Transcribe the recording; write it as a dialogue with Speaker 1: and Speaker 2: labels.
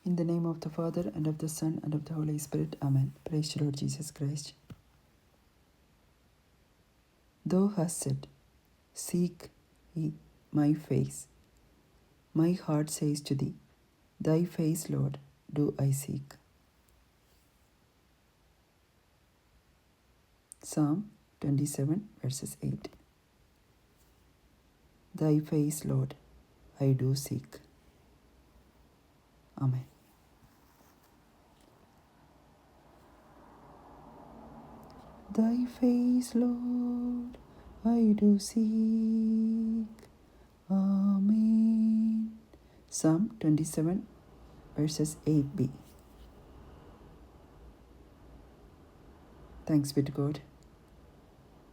Speaker 1: In the name of the Father, and of the Son, and of the Holy Spirit. Amen. Praise the Lord Jesus Christ. Thou hast said, seek ye my face. My heart says to thee, thy face, Lord, do I seek. Psalm 27, verses 8. Thy face, Lord, I do seek. Amen. Thy face, Lord, I do seek. Amen. Psalm 27, verses 8b. Thanks be to God.